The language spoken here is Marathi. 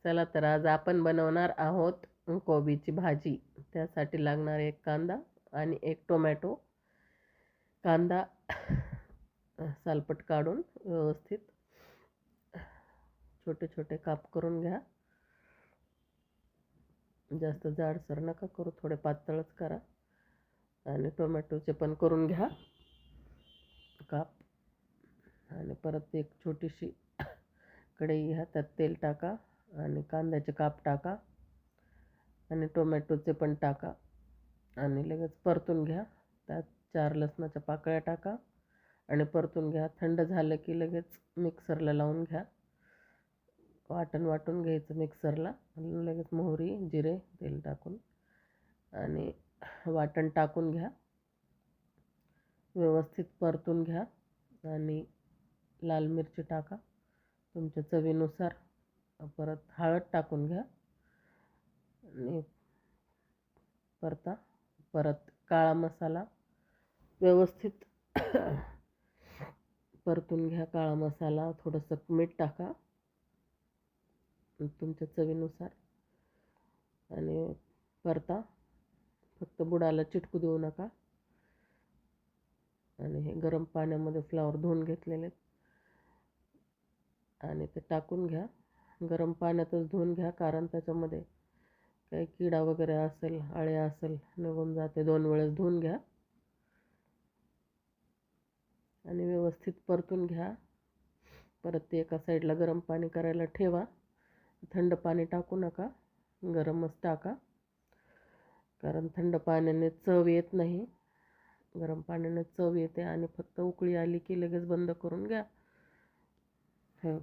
चला तर आज आपण बनवणार आहोत कोबीची भाजी. त्यासाठी लागणार एक कांदा आणि एक टोमॅटो. कांदा सालपट काढून व्यवस्थित छोटे छोटे काप करून घ्या. जास्त जाडसर नका करू, थोडे पातळच करा. आणि टोमॅटोचे पण करून घ्या काप. आणि परत एक छोटीशी कढई घ्या, त्यात तेल टाका आणि कांद्याचे काप टाका आणि टोमॅटोचे पण टाका आणि लगेच परतून घ्या. त्यात 4 लसणाच्या पाकळ्या टाका आणि परतून घ्या. थंड झालं की लगेच मिक्सरला लावून घ्या. वाटून घ्यायचं मिक्सरला. लगेच मोहरी, जिरे, तेल टाकून आणि वाटण टाकून घ्या. व्यवस्थित परतून घ्या आणि लाल मिरची टाका तुमच्या चवीनुसार. परत हळद टाकून घ्या आणि परत काळा मसाला व्यवस्थित परतून घ्या. काळा मसाला, थोडंसं मीठ टाका तुमच्या चवीनुसार आणि फक्त बुडाला चिटकू देऊ नका. आणि हे गरम पाण्यामध्ये फ्लावर धुवून घेतलेले आणि ते टाकून घ्या. गरम पाण्यातच धुवून घ्या, कारण त्याच्यामध्ये काही किडा वगैरे असेल, अळ्या असेल, निघून जाते. 2 वेळेस धुवून घ्या आणि व्यवस्थित परतून घ्या. परत ते एका साईडला गरम पाणी करायला ठेवा. थंड पाणी टाकू नका, गरमच टाका, कारण थंड पाण्याने चव येत नाही. गरम पाण्याने चव येते आणि फक्त उकळी आली की लगेच बंद करून घ्या. हो.